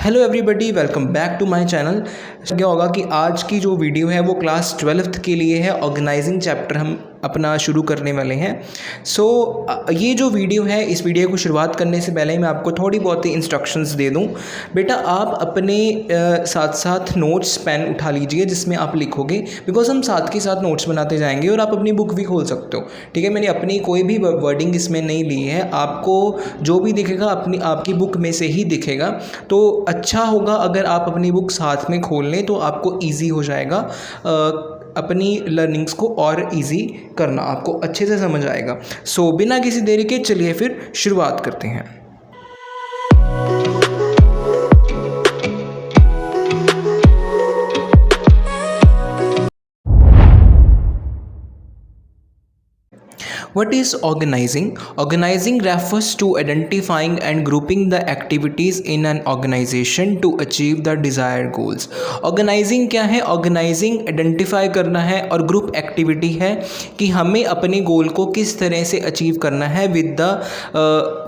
Hello everybody, welcome back to my channel. क्या होगा कि आज की जो वीडियो है वो क्लास 12th के लिए है। ऑर्गेनाइजिंग चैप्टर हम अपना शुरू करने वाले हैं। ये जो वीडियो है, इस वीडियो को शुरुआत करने से पहले मैं आपको थोड़ी बहुत ही इंस्ट्रक्शंस दे दूं। बेटा आप अपने साथ साथ नोट्स पेन उठा लीजिए जिसमें आप लिखोगे, बिकॉज हम साथ के साथ नोट्स बनाते जाएंगे और आप अपनी बुक भी खोल सकते हो। ठीक है, मैंने अपनी कोई भी वर्डिंग इसमें नहीं ली है। आपको जो भी दिखेगा आपकी बुक में से ही दिखेगा। तो अच्छा होगा अगर आप अपनी बुक साथ में खोल लें, तो आपको ईजी हो जाएगा अपनी लर्निंग्स को और इजी करना, आपको अच्छे से समझ आएगा। बिना किसी देरी के चलिए फिर शुरुआत करते हैं। What is organizing? Organizing refers to identifying and grouping the activities in an organization to achieve the desired goals. Organizing क्या है? Organizing आइडेंटिफाई करना है और ग्रुप एक्टिविटी है कि हमें अपने गोल को किस तरह से अचीव करना है with the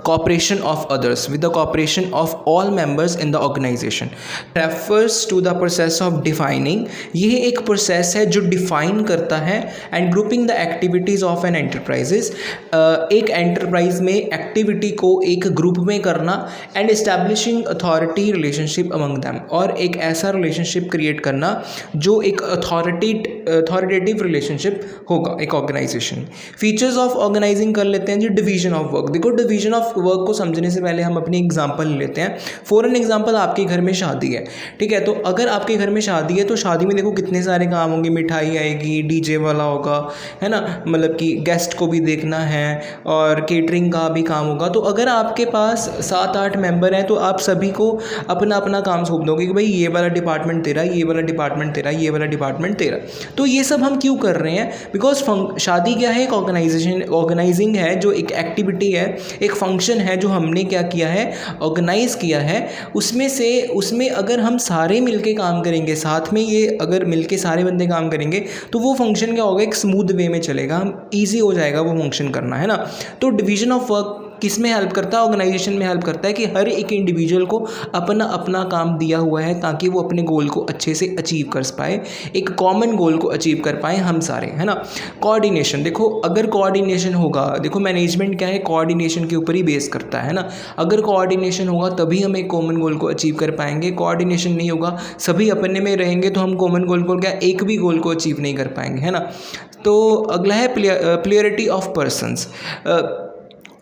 cooperation of others, with the cooperation of all members in the organization. Refers to the process of defining. यह एक प्रोसेस है जो डिफाइन करता है and grouping the activities of an enterprises. एक एंटरप्राइज में एक्टिविटी को एक ग्रुप में करना and establishing authority relationship among them, और एक ऐसा रिलेशनशिप क्रिएट करना जो एक अथॉरिटेटिव रिलेशनशिप होगा एक ऑर्गेनाइजेशन। फीचर्स ऑफ ऑर्गेनाइजिंग कर लेते हैं जी। Division of work. देखो, डिवीजन ऑफ वर्क को समझने से पहले हम अपनी एग्जांपल लेते हैं। फॉर एन एग्जांपल, आपके घर में शादी है, ठीक है। तो अगर आपके घर में शादी है तो शादी में देखो कितने सारे काम होंगे। मिठाई आएगी, डीजे वाला होगा, है ना, मतलब कि गेस्ट को भी देखना है और केटरिंग का भी काम होगा। तो अगर आपके पास 7-8 मेंबर हैं तो आप सभी को अपना अपना काम सौंप दोगे कि भाई ये वाला डिपार्टमेंट तेरा, ये वाला डिपार्टमेंट तेरा, ये वाला डिपार्टमेंट तेरा। तो ये सब हम क्यों कर रहे हैं? बिकॉज शादी क्या है? एक ऑर्गेनाइजिंग है, जो एक एक्टिविटी है, एक फंक्शन है जो हमने क्या किया है, ऑर्गेनाइज किया है। उसमें अगर हम सारे मिलके काम करेंगे, साथ में ये अगर मिलके सारे बंदे काम करेंगे तो वो फंक्शन क्या होगा, एक स्मूथ वे में चलेगा, हम ईजी हो जाएगा वो फंक्शन करना, है ना। तो डिवीजन ऑफ वर्क किस में हेल्प करता है? ऑर्गेनाइजेशन में हेल्प करता है कि हर एक इंडिविजुअल को अपना अपना काम दिया हुआ है ताकि वो अपने गोल को अच्छे से अचीव कर पाए, एक कॉमन गोल को अचीव कर पाए हम सारे, है ना। कोऑर्डिनेशन। देखो, अगर कोऑर्डिनेशन होगा, देखो मैनेजमेंट क्या है, कोऑर्डिनेशन के ऊपर ही बेस करता है ना। अगर कोऑर्डिनेशन होगा तभी हम एक कॉमन गोल को अचीव कर पाएंगे। कोऑर्डिनेशन नहीं होगा, सभी अपने में रहेंगे तो हम कॉमन गोल को क्या एक भी गोल को अचीव नहीं कर पाएंगे, है ना। तो अगला है प्लेयरिटी ऑफ पर्सन्स।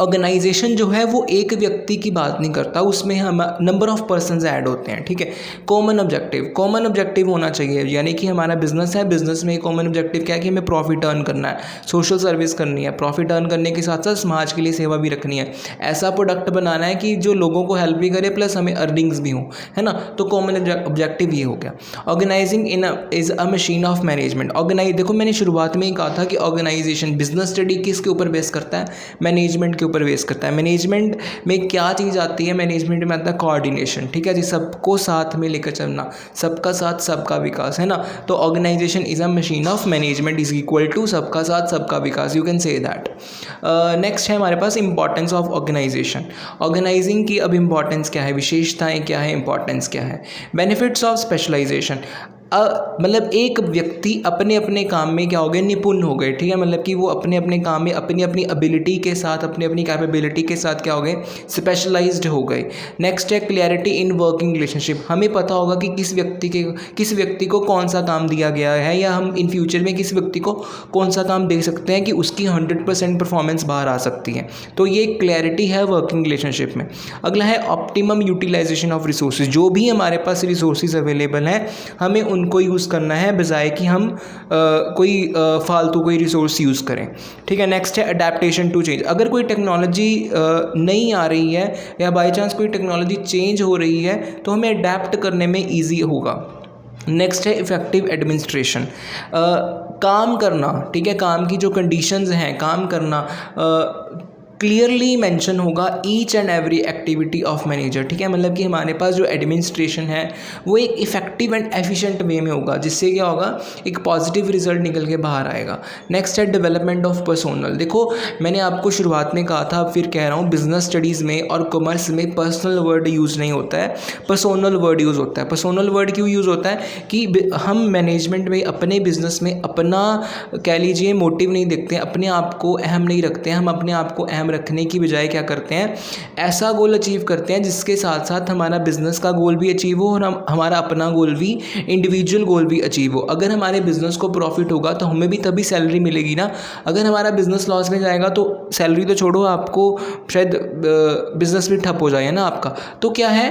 ऑर्गेनाइजेशन जो है वो एक व्यक्ति की बात नहीं करता, उसमें हम नंबर ऑफ पर्सन्स ऐड होते हैं, ठीक है। कॉमन ऑब्जेक्टिव होना चाहिए, यानी कि हमारा बिजनेस है, बिजनेस में कॉमन ऑब्जेक्टिव क्या है कि हमें प्रॉफिट अर्न करना है, सोशल सर्विस करनी है, प्रॉफिट अर्न करने के साथ साथ समाज के लिए सेवा भी रखनी है, ऐसा प्रोडक्ट बनाना है कि जो लोगों को हेल्प भी करे प्लस हमें अर्निंग्स भी हो, है ना। तो कॉमन ऑब्जेक्टिव ये हो गया। Organising is a machine of management. देखो, मैंने शुरुआत में ही कहा था कि ऑर्गेनाइजेशन बिजनेस स्टडी किसके ऊपर बेस करता है, मैनेजमेंट ऊपर बेस करता है। मैनेजमेंट में क्या चीज़ आती है? मैनेजमेंट में आता है कोऑर्डिनेशन, ठीक है जी, सबको साथ में लेकर चलना, सबका साथ सबका विकास, है ना। तो organisation is a machine of management is equal to सबका साथ सबका विकास, you can say that. Next है हमारे पास इंपॉर्टेंस ऑफ ऑर्गेनाइजेशन। ऑर्गेनाइजिंग की अब इंपॉर्टेंस क्या है, विशेषताएं क्या है, इंपॉर्टेंस क्या है। Benefits of specialisation. मतलब एक व्यक्ति अपने अपने काम में क्या हो गए, निपुण हो गए, ठीक है। मतलब कि वो अपने अपने काम में अपनी अपनी एबिलिटी के साथ, अपनी अपनी कैपेबिलिटी के साथ क्या हो गए, स्पेशलाइज्ड हो गए। नेक्स्ट है क्लैरिटी इन वर्किंग रिलेशनशिप। हमें पता होगा कि किस व्यक्ति को कौन सा काम दिया गया है, या हम इन फ्यूचर में किस व्यक्ति को कौन सा काम दे सकते हैं कि उसकी 100% परफॉर्मेंस बाहर आ सकती है। तो ये क्लैरिटी है वर्किंग रिलेशनशिप में। अगला है ऑप्टिमम यूटिलाइजेशन ऑफ रिसोर्सेज। जो भी हमारे पास रिसोर्सेज अवेलेबल हैं, हमें उनको यूज़ करना है बजाय कि हम फालतू कोई रिसोर्स यूज़ करें, ठीक है। नेक्स्ट है अडेप्टेशन टू चेंज। अगर कोई टेक्नोलॉजी नहीं आ रही है या बाय चांस कोई टेक्नोलॉजी चेंज हो रही है तो हमें अडेप्ट करने में ईजी होगा। नेक्स्ट है इफ़ेक्टिव एडमिनिस्ट्रेशन। काम करना, ठीक है, काम की जो कंडीशंस हैं, काम करना, क्लियरली मेंशन होगा each and every activity of manager, ठीक है। मतलब कि हमारे पास जो एडमिनिस्ट्रेशन है वो एक इफेक्टिव एंड एफिशिएंट वे में होगा, जिससे क्या होगा, एक पॉजिटिव रिजल्ट निकल के बाहर आएगा। नेक्स्ट है डेवलपमेंट ऑफ पर्सोनल। देखो मैंने आपको शुरुआत में कहा था, फिर कह रहा हूँ, बिजनेस स्टडीज़ में और कॉमर्स में पर्सनल वर्ड यूज़ नहीं होता है, पर्सोनल वर्ड यूज़ होता है। पर्सोनल वर्ड क्यों यूज़ होता है कि हम मैनेजमेंट में अपने बिजनेस में अपना कह लीजिए मोटिव नहीं देखते हैं, अपने आप को अहम नहीं रखते हैं। हम अपने आप को अहम रखने की बजाय क्या करते हैं, ऐसा गोल अचीव करते हैं जिसके साथ साथ हमारा बिजनेस का गोल भी अचीव हो और हमारा अपना गोल भी, इंडिविजुअल गोल भी अचीव हो। अगर हमारे बिजनेस को प्रॉफिट होगा तो हमें भी तभी सैलरी मिलेगी ना। अगर हमारा बिजनेस लॉस में जाएगा तो सैलरी तो छोड़ो, आपको शायद बिजनेस भी ठप हो जाए ना आपका। तो क्या है,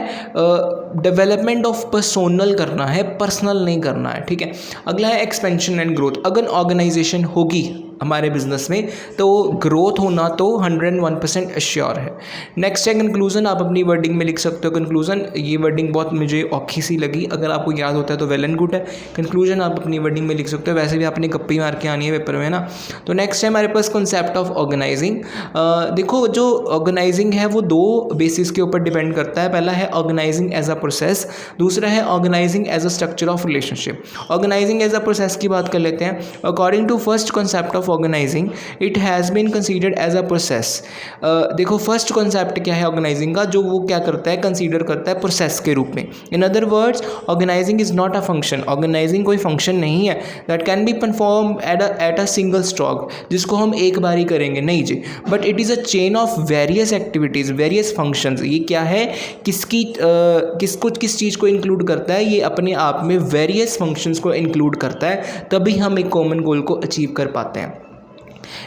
डेवलपमेंट ऑफ पर्सोनल करना है, पर्सनल नहीं करना है, ठीक है। अगला है एक्सपेंशन एंड ग्रोथ। अगर ऑर्गेनाइजेशन होगी हमारे बिजनेस में तो ग्रोथ होना तो 101% एश्योर है। नेक्स्ट है कंक्लूजन। आप अपनी वर्डिंग में लिख सकते हो कंक्लूजन। ये वर्डिंग बहुत मुझे औखी सी लगी, अगर आपको याद होता है तो वेल एंड गुड है। कंक्लूजन आप अपनी वर्डिंग में लिख सकते हो, वैसे भी आपने गप्पी मार के आनी है पेपर में ना। तो नेक्स्ट है हमारे पास कॉन्सेप्ट ऑफ ऑर्गेनाइजिंग। देखो जो ऑर्गेनाइजिंग है वो दो बेसिस के ऊपर डिपेंड करता है। पहला है ऑर्गेनाइजिंग एज अ प्रोसेस, दूसरा है organising as a structure of relationship. Organising as a process की बात कर लेते हैं। According to first concept of organising, it has been considered as a process. देखो फर्स्ट कॉन्सेप्ट क्या है ऑर्गेनाइजिंग का, जो वो क्या करता है, कंसीडर करता है प्रोसेस के रूप में। In other words, organising is not a function. Organising कोई फंक्शन नहीं है that can be perform at a single stroke, जिसको हम एक बार ही करेंगे, नहीं जी। But it is a chain of various activities, various functions. ये क्या है, किस चीज़ को इंक्लूड करता है, ये अपने आप में वेरियस फंक्शंस को इंक्लूड करता है, तभी हम एक कॉमन गोल को अचीव कर पाते हैं।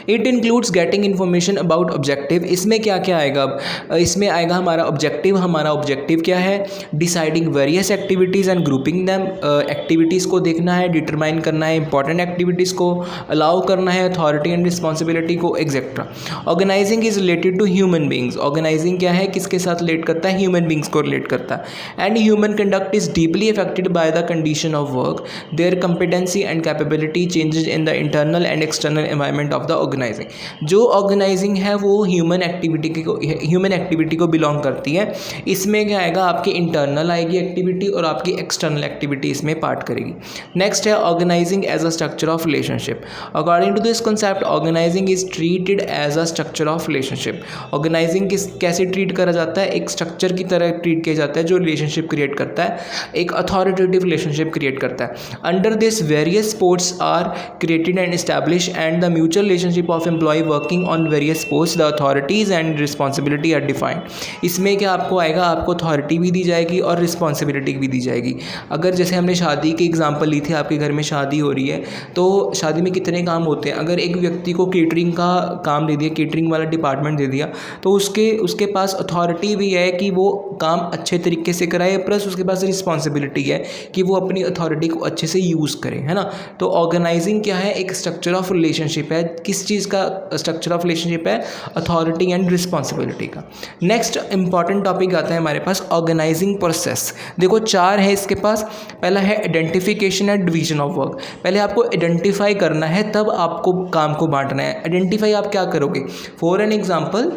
It includes getting information about objective. इसमें क्या क्या आएगा, अब इसमें आएगा हमारा ऑब्जेक्टिव। हमारा ऑब्जेक्टिव क्या है, deciding various activities and grouping them. Activities को देखना है, डिटरमाइन करना है, इंपॉर्टेंट एक्टिविटीज़ को अलाउ करना है, अथॉरिटी एंड रिस्पॉन्सिबिलिटी को, etcetera. Organising is related to human beings. Organising क्या है, किसके साथ रिलेट करता है, ह्यूमन बींग्स को रिलेट करता है। And human conduct is deeply affected by the condition of work, their competency and capability changes in the internal and external environment of the organising. जो ऑर्गेनाइजिंग है वो ह्यूमन एक्टिविटी को belong करती है। इसमें क्या आएगा, आपकी इंटरनल आएगी एक्टिविटी और आपकी एक्सटर्नल एक्टिविटी इसमें पार्ट करेगी। नेक्स्ट है organising as a structure of relationship. According to this concept, organising is treated as a structure of relationship. Organising कैसे ट्रीट करा जाता है, एक स्ट्रक्चर की तरह ट्रीट किया जाता है जो रिलेशनशिप क्रिएट करता है, एक अथॉरिटेटिव रिलेशनशिप क्रिएट करता है। Under this various posts are created and establish and the mutual relationship of employ working on various post, the authorities and responsibility are defined. इसमें क्या आपको आएगा, आपको अथॉरिटी भी दी जाएगी और रिस्पॉन्सिबिलिटी भी दी जाएगी। अगर जैसे हमने शादी की एग्जांपल ली थी, आपके घर में शादी हो रही है तो शादी में कितने काम होते हैं। अगर एक व्यक्ति को केटरिंग का काम दे दिया, केटरिंग वाला डिपार्टमेंट दे दिया, तो उसके पास अथॉरिटी भी है कि वो काम अच्छे तरीके से कराए, प्लस उसके पास रिस्पॉन्सिबिलिटी है कि वो अपनी अथॉरिटी को अच्छे से यूज़ करे, है ना। तो ऑर्गेनाइजिंग क्या है, एक स्ट्रक्चर ऑफ रिलेशनशिप है। किस चीज़ का स्ट्रक्चर ऑफ रिलेशनशिप है, अथॉरिटी एंड रिस्पॉन्सिबिलिटी का। नेक्स्ट इंपॉर्टेंट टॉपिक आता है हमारे पास ऑर्गेनाइजिंग प्रोसेस। देखो 4 है इसके पास। पहला है identification and division of work. पहले आपको आइडेंटिफाई करना है, तब आपको काम को बांटना है। आइडेंटिफाई आप क्या करोगे, फॉर एन एग्जाम्पल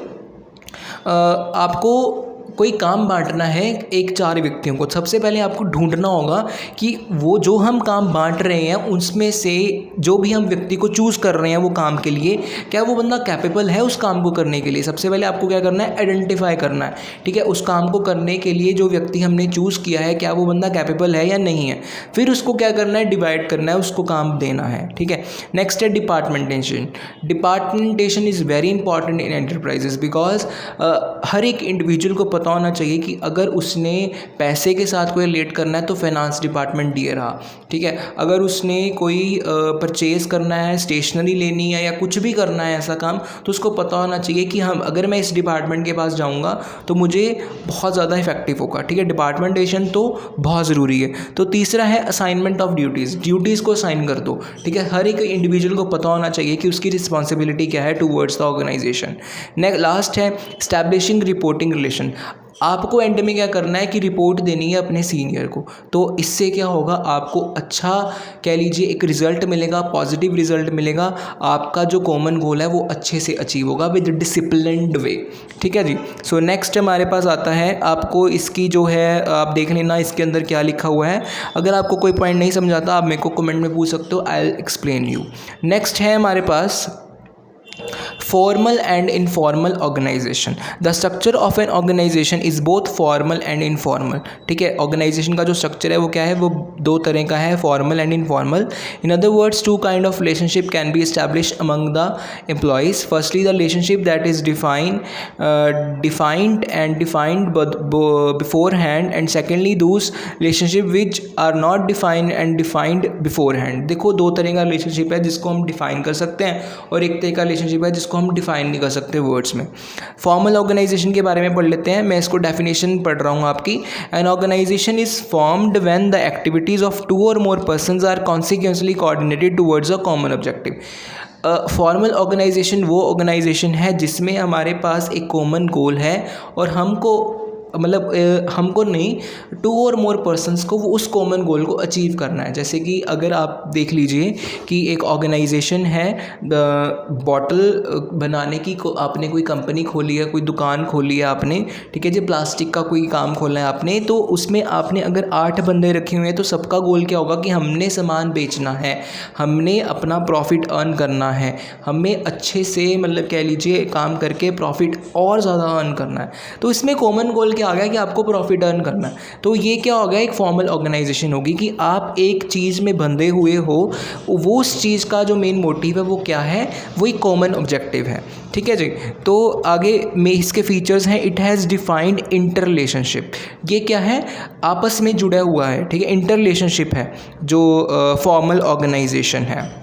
आपको कोई काम बांटना है एक 4 व्यक्तियों को। सबसे पहले आपको ढूंढना होगा कि वो जो हम काम बांट रहे हैं उसमें से जो भी हम व्यक्ति को चूज़ कर रहे हैं वो काम के लिए, क्या वो बंदा कैपेबल है उस काम को करने के लिए। सबसे पहले आपको क्या करना है, आइडेंटिफाई करना है, ठीक है। उस काम को करने के लिए जो व्यक्ति हमने चूज़ किया है, क्या वो बंदा कैपेबल है या नहीं है। फिर उसको क्या करना है, डिवाइड करना है, उसको काम देना है, ठीक है। नेक्स्ट है departmentation. Departmentation is very important in enterprises because हर एक इंडिविजुअल को पता होना चाहिए कि अगर उसने पैसे के साथ कोई रिलेट करना है तो फाइनेंस डिपार्टमेंट दिए रहा, ठीक है। अगर उसने कोई परचेज़ करना है, स्टेशनरी लेनी है या कुछ भी करना है ऐसा काम, तो उसको पता होना चाहिए कि हम अगर मैं इस डिपार्टमेंट के पास जाऊंगा तो मुझे बहुत ज़्यादा इफेक्टिव होगा, ठीक है। डिपार्टमेंटेशन तो बहुत ज़रूरी है। तो तीसरा है असाइनमेंट ऑफ ड्यूटीज़ को असाइन कर दो, ठीक है। हर एक इंडिविजुअल को पता होना चाहिए कि उसकी रिस्पॉन्सिबिलिटी क्या है टूवर्ड्स द ऑर्गेनाइजेशन। लास्ट है एस्टैब्लिशिंग रिपोर्टिंग रिलेशन। आपको एंड में क्या करना है कि रिपोर्ट देनी है अपने सीनियर को। तो इससे क्या होगा, आपको अच्छा कह लीजिए एक रिज़ल्ट मिलेगा, पॉजिटिव रिज़ल्ट मिलेगा, आपका जो कॉमन गोल है वो अच्छे से अचीव होगा विद डिसिप्लिन्ड वे। ठीक है जी। सो नेक्स्ट हमारे पास आता है, आपको इसकी जो है आप देख लेना इसके अंदर क्या लिखा हुआ है। अगर आपको कोई पॉइंट नहीं समझ आता आप मेरे को कमेंट में पूछ सकते हो, I will explain you. Next है हमारे पास formal and informal organization. The structure of an organization is both formal and informal. ठीक है, ऑर्गेनाइजेशन का जो स्ट्रक्चर है वो क्या है, वो दो तरह का है, formal and informal. In other words, two kind of relationship can be established among the employees. Firstly the relationship that is defined and defined beforehand, and secondly those relationship which are not defined and defined beforehand. देखो दो तरह का relationship है जिसको हम define कर सकते हैं और एक तरह का रिलेशनशिप है जिसको हम डिफाइन नहीं कर सकते वर्ड्स में। फॉर्मल ऑर्गेनाइजेशन के बारे में पढ़ लेते हैं, मैं इसको डेफिनेशन पढ़ रहा हूँ आपकी। An organisation is formed when the activities of two और more persons are consequently coordinated towards a common objective. Formal organisation वो ऑर्गेनाइजेशन है जिसमें हमारे पास एक कॉमन गोल है और हमको नहीं, टू और मोर पर्सन्स को वो उस कॉमन गोल को अचीव करना है। जैसे कि अगर आप देख लीजिए कि एक ऑर्गेनाइजेशन है, बॉटल बनाने की आपने कोई कंपनी खोली है, कोई दुकान खोली है आपने, ठीक है जी, प्लास्टिक का कोई काम खोला है आपने, तो उसमें आपने अगर 8 बंदे रखे हुए हैं तो सबका गोल क्या होगा कि हमने सामान बेचना है, हमने अपना प्रॉफिट अर्न करना है, हमें अच्छे से कह लीजिए काम करके प्रॉफिट और ज़्यादा अर्न करना है। तो इसमें कॉमन गोल क्या आ गया कि आपको प्रॉफिट अर्न करना है। तो ये क्या हो गया, एक फॉर्मल ऑर्गेनाइजेशन होगी कि आप एक चीज़ में बंधे हुए हो, वो उस चीज़ का जो मेन मोटिव है वो क्या है, वो एक कॉमन ऑब्जेक्टिव है। ठीक है जी। तो आगे में इसके फीचर्स हैं, it has defined inter relationship. ये क्या है, आपस में जुड़ा हुआ है, ठीक है, इंटर रिलेशनशिप है जो फॉर्मल ऑर्गेनाइजेशन है।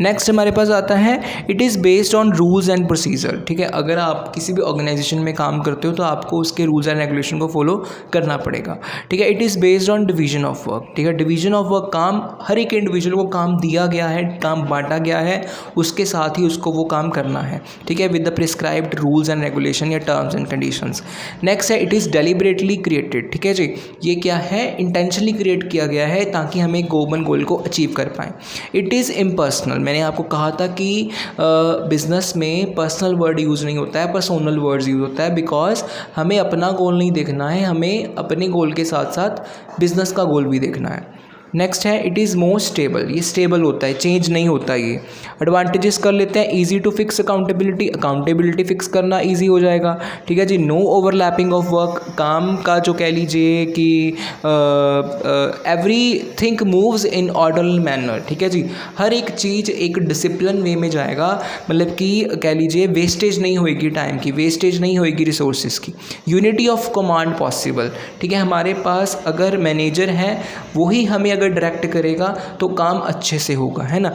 नेक्स्ट हमारे पास आता है, it is based on rules and procedure. ठीक है, अगर आप किसी भी ऑर्गेनाइजेशन में काम करते हो तो आपको उसके रूल्स एंड रेगुलेशन को फॉलो करना पड़ेगा। ठीक है, it is based on division of work. ठीक है, डिवीजन ऑफ वर्क, काम हर एक इंडिविजुअल को काम दिया गया है, काम बांटा गया है, उसके साथ ही उसको वो काम करना है। ठीक है, with the prescribed rules and regulation या टर्म्स एंड कंडीशंस। नेक्स्ट है, इट इज़ डेलिबरेटली क्रिएटेड। ठीक है जी, ये क्या है, इंटेंशनली क्रिएट किया गया है ताकि हम एक कॉमन गोल को अचीव कर पाएँ। It is impersonal. मैंने आपको कहा था कि बिज़नेस में पर्सनल वर्ड यूज़ नहीं होता है, पर्सोनल वर्ड्स यूज़ होता है, बिकॉज हमें अपना गोल नहीं देखना है, हमें अपने गोल के साथ साथ बिज़नेस का गोल भी देखना है। नेक्स्ट है, इट इज़ मोर स्टेबल। ये स्टेबल होता है, चेंज नहीं होता ये। एडवांटेजेस कर लेते हैं, easy to fix accountability, accountability fix करना ईजी हो जाएगा। ठीक है जी। नो ओवरलैपिंग ऑफ वर्क, काम का जो कह लीजिए कि every thing moves in orderly manner. ठीक है जी, हर एक चीज़ एक डिसिप्लिन वे में जाएगा, कि कह लीजिए वेस्टेज नहीं होएगी, टाइम की वेस्टेज नहीं होएगी, रिसोर्सेज की। Unity of command possible. ठीक है, हमारे पास अगर मैनेजर है वही हमें अगर डायरेक्ट करेगा तो काम अच्छे से होगा, है ना।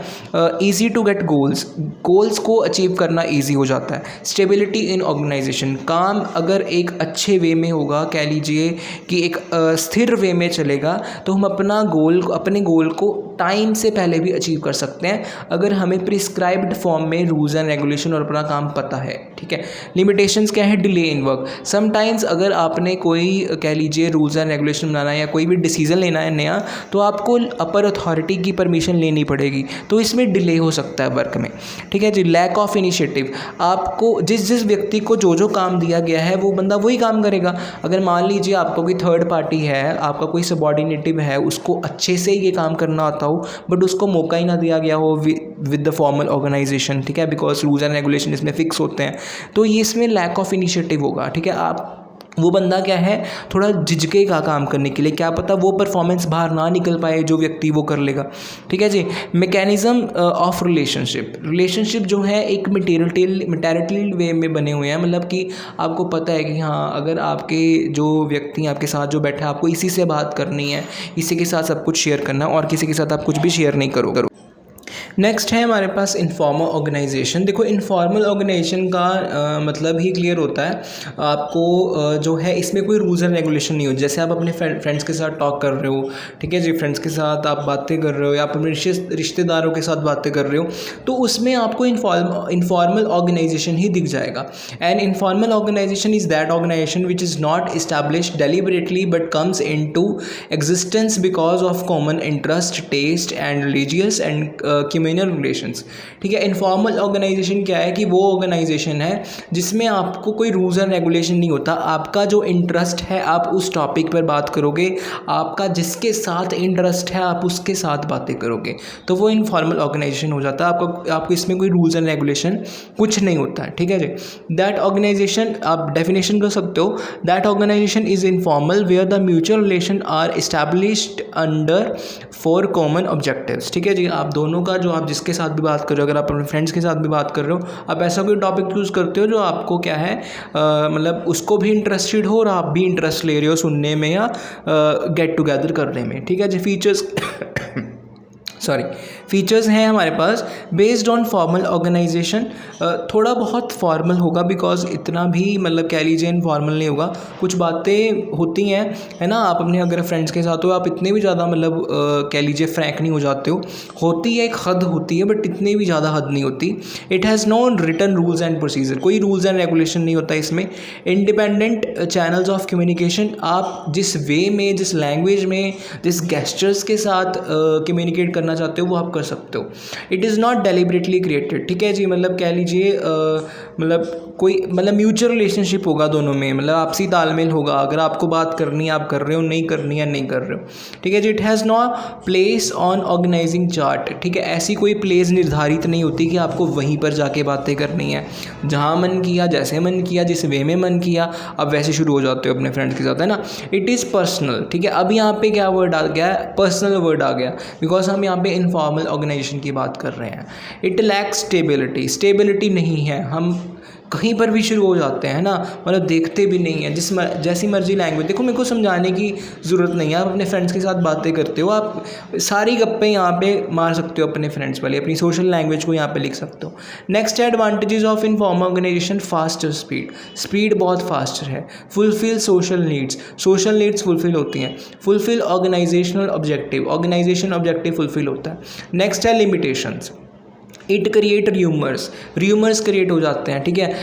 Easy to get goals, goals को अचीव करना ईजी हो जाता है। स्टेबिलिटी इन ऑर्गेनाइजेशन, काम अगर एक अच्छे वे में होगा, कह लीजिए कि एक स्थिर वे में चलेगा, तो हम अपने गोल को टाइम से पहले भी अचीव कर सकते हैं अगर हमें प्रिस्क्राइब्ड फॉर्म में रूल्स एंड रेगुलेशन और अपना काम पता है। ठीक है। लिमिटेशंस क्या है, डिले इन वर्क। समटाइम्स अगर आपने कोई कह लीजिए रूल्स एंड रेगुलेशन बनाना है या कोई भी डिसीजन लेना है नया, तो आपको अपर अथॉरिटी की परमिशन लेनी पड़ेगी, तो इसमें डिले हो सकता है वर्क में। ठीक है जी। लैक ऑफ इनिशिएटिव, आपको जिस व्यक्ति को जो काम दिया गया है वो बंदा वही काम करेगा। अगर मान लीजिए आपका कोई थर्ड पार्टी है, आपका कोई सबऑर्डिनेटिव है, उसको अच्छे से ये काम करना आता हो बट उसको मौका ही ना दिया गया हो विद द फॉर्मल ऑर्गेनाइजेशन, ठीक है, बिकॉज रूल्स एंड रेगुलेशन इसमें फिक्स होते हैं, तो ये इसमें लैक ऑफ इनिशिएटिव होगा। ठीक है, आप वो बंदा क्या है, थोड़ा झिझकेगा काम करने के लिए, क्या पता वो परफॉर्मेंस बाहर ना निकल पाए जो व्यक्ति वो कर लेगा। ठीक है जी। मैकेनिज्म ऑफ रिलेशनशिप जो है एक मैटेरियल वे में बने हुए हैं, कि आपको पता है कि हाँ, अगर आपके जो व्यक्ति आपके साथ जो बैठा है, आपको इसी से बात करनी है, इसी के साथ सब कुछ शेयर करना है और किसी के साथ आप कुछ भी शेयर नहीं करोगे। नेक्स्ट है हमारे पास इनफॉर्मल ऑर्गेनाइजेशन। देखो इनफॉर्मल ऑर्गेनाइजेशन का मतलब ही क्लियर होता है आपको जो है इसमें कोई रूल्स एंड रेगुलेशन नहीं हो। जैसे आप अपने फ्रेंड्स के साथ टॉक कर रहे हो, ठीक है जी, फ्रेंड्स के साथ आप बातें कर रहे हो या आप अपने रिश्तेदारों के साथ बातें कर रहे हो, तो उसमें आपको इनफॉर्मल ऑर्गेनाइजेशन ही दिख जाएगा। And informal organisation is that organisation which is not established deliberately but comes into existence because of common interest, taste and religious and communal relations। ठीक है, इनफॉर्मल ऑर्गेनाइजेशन क्या है कि वो ऑर्गेनाइजेशन है जिसमें आपको कोई रूल्स एंड रेगुलेशन नहीं होता। आपका जो इंटरेस्ट है आप उस टॉपिक पर बात करोगे, आपका जिसके साथ इंटरेस्ट है आप उसके साथ बातें करोगे, तो वो इनफॉर्मल ऑर्गेनाइजेशन हो जाता है। आपको इसमें कोई रूल्स एंड रेगुलेशन कुछ नहीं होता है। ठीक है जी, दैट ऑर्गेनाइजेशन आप डेफिनेशन कर सकते हो, that organisation is informal where the mutual relation are established under 4 common objectives. ठीक है जी, आप दोनों का जो आप जिसके साथ भी बात कर रहे हो, अगर आप अपने फ्रेंड्स के साथ भी बात कर रहे हो, आप ऐसा कोई टॉपिक चूज़ करते हो जो आपको क्या है मतलब उसको भी इंटरेस्टेड हो और आप भी इंटरेस्ट ले रहे हो सुनने में या गेट टुगेदर करने में। ठीक है जी, फीचर्स हैं हमारे पास बेस्ड ऑन फॉर्मल ऑर्गेनाइजेशन। थोड़ा बहुत फॉर्मल होगा बिकॉज इतना भी मतलब कह लीजिए इनफॉर्मल नहीं होगा। कुछ बातें होती हैं है ना, आप अपने अगर फ्रेंड्स के साथ हो आप इतने भी ज़्यादा मतलब कह लीजिए फ्रैंक नहीं हो जाते हो, होती है एक हद होती है बट इतनी भी ज़्यादा हद नहीं होती। It has no written rules and procedure, कोई रूल्स एंड रेगुलेशन नहीं होता इसमें। इंडिपेंडेंट चैनल्स ऑफ कम्युनिकेशन, आप जिस वे में, जिस लैंग्वेज में, जिस गेस्चर्स के साथ कम्युनिकेट करना चाहते हो वो आप कर सकते हो। It is not deliberately created. ठीक है जी, मतलब कह लीजिए मतलब कोई मतलब म्यूचुअल रिलेशनशिप होगा दोनों में, मतलब आपसी तालमेल होगा। अगर आपको बात करनी है आप कर रहे हो, नहीं करनी है नहीं कर रहे हो। ठीक है जी, it has no place on organising chart. ठीक है, ऐसी कोई प्लेस निर्धारित नहीं होती कि आपको वहीं पर जाके बातें करनी है। जहाँ मन किया, जैसे मन किया, जिस वे में मन किया अब वैसे शुरू हो जाते हो अपने फ्रेंड्स के साथ, है ना। It is personal. ठीक है, अब यहाँ पे क्या वर्ड आ गया है, पर्सनल वर्ड आ गया, बिकॉज हम यहाँ पे इनफॉर्मल ऑर्गेनाइजेशन की बात कर रहे हैं। इट लैक्स स्टेबिलिटी, स्टेबिलिटी नहीं है, हम कहीं पर भी शुरू हो जाते हैं ना, मतलब देखते भी नहीं है, जैसी मर्जी लैंग्वेज। देखो मेरे को समझाने की ज़रूरत नहीं है, आप अपने फ्रेंड्स के साथ बातें करते हो, आप सारी गप्पे यहाँ पे मार सकते हो अपने फ्रेंड्स वाले, अपनी सोशल लैंग्वेज को यहाँ पे लिख सकते हो। Next advantages of informal organisation, faster speed बहुत फास्टर है। फुलफिल सोशल नीड्स फुलफिल होती हैं। फुलफिल ऑर्गेनाइजेशन ऑब्जेक्टिव फुलफिल होता है। नेक्स्ट है limitations, it create rumours create हो जाते हैं। ठीक है,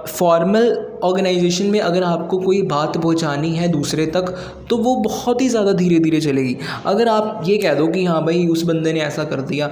फॉर्मल ऑर्गेनाइजेशन में अगर आपको कोई बात पहुंचानी है दूसरे तक तो वो बहुत ही ज़्यादा धीरे धीरे चलेगी। अगर आप ये कह दो कि हाँ भाई उस बंदे ने ऐसा कर दिया,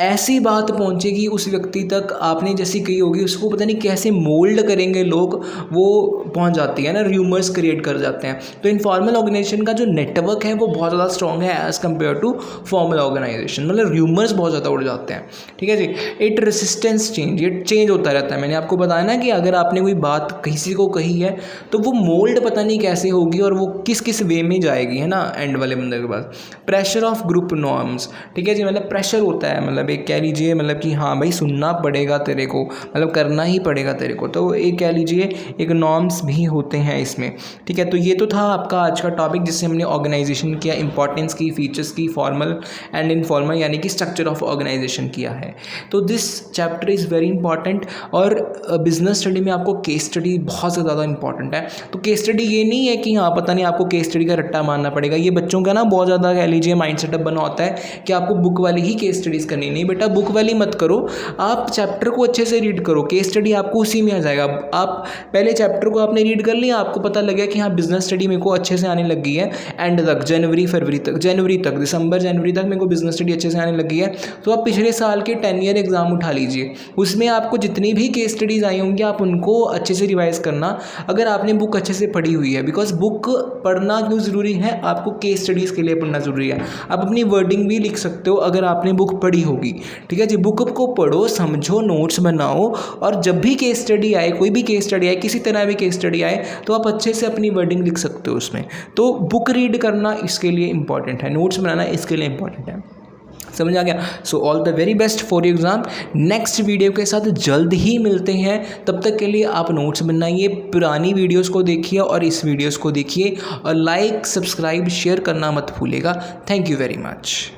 ऐसी बात पहुंचेगी उस व्यक्ति तक, आपने जैसी कही होगी उसको पता नहीं कैसे मोल्ड करेंगे लोग, वो पहुंच जाती है ना, र्यूमर्स क्रिएट कर जाते हैं। तो इनफॉर्मल ऑर्गेनाइजेशन का जो नेटवर्क है वो बहुत ज़्यादा स्ट्रॉन्ग है as compare to formal organisation, मतलब र्यूमर्स बहुत ज़्यादा उड़ जाते हैं। ठीक है जी, इट रेसिस्टेंस चेंज, ये चेंज होता रहता है। मैंने आपको बताया ना कि अगर आपने कोई बात किसी को कही है तो वो मोल्ड पता नहीं कैसे होगी और वो किस किस वे में जाएगी, है ना, एंड वाले बंदे के पास। प्रेशर ऑफ ग्रुप नॉर्म्स, ठीक है जी, मतलब प्रेशर होता है, मतलब एक कह लीजिए मतलब कि हाँ भाई सुनना पड़ेगा तेरे को, मतलब करना ही पड़ेगा तेरे को, तो एक कह लीजिए एक नॉर्म्स भी होते हैं इसमें। ठीक है, तो ये तो था आपका आज का टॉपिक जिससे हमने ऑर्गेनाइजेशन किया, इंपॉर्टेंस की, फीचर्स की, फॉर्मल एंड इनफॉर्मल यानी कि स्ट्रक्चर ऑफ ऑर्गेनाइजेशन किया है। तो this chapter is very important और बिजनेस स्टडी में आपको केस स्टडी बहुत ज़्यादा इंपॉर्टेंट है। तो केस स्टडी ये नहीं है कि हाँ पता नहीं आपको केस स्टडी का रट्टा मारना पड़ेगा, ये बच्चों का ना बहुत ज़्यादा कह लीजिए माइंड सेटअप बना होता है कि आपको बुक वाली ही केस स्टडीज़ करनी। नहीं बेटा, बुक वाली मत करो, आप चैप्टर को अच्छे से रीड करो, केस स्टडी आपको उसी में आ जाएगा। आप पहले चैप्टर को आपने रीड कर लिया, आपको पता लगे कि हाँ बिजनेस स्टडी मेरे को अच्छे से आने लगी है, एंड तक जनवरी तक दिसंबर जनवरी तक मेरे को बिजनेस स्टडी अच्छे से आने लगी है, तो आप पिछले साल के 10 ईयर एग्जाम उठा लीजिए, उसमें आपको जितनी भी केस स्टडीज़ आई होंगी आप उनको अच्छे से रिवाइज करना, अगर आपने बुक अच्छे से पढ़ी हुई है। बिकॉज बुक पढ़ना क्यों ज़रूरी है, आपको केस स्टडीज़ के लिए पढ़ना ज़रूरी है। आप अपनी वर्डिंग भी लिख सकते हो अगर आपने बुक पढ़ी होगी। ठीक है जी, बुक को पढ़ो, समझो, नोट्स बनाओ, और जब भी केस स्टडी आए, कोई भी केस स्टडी आए, किसी तरह भी केस स्टडी आए, तो आप अच्छे से अपनी वर्डिंग लिख सकते हो उसमें। तो बुक रीड करना इसके लिए इंपॉर्टेंट है, नोट्स बनाना इसके लिए इंपॉर्टेंट है। समझ आ गया? So all the very best for your exam. Next video के साथ जल्द ही मिलते हैं, तब तक के लिए आप नोट्स बनाइए, पुरानी वीडियोस को देखिए और इस वीडियोस को देखिए, और लाइक, सब्सक्राइब, शेयर करना मत भूलिएगा। Thank you very much.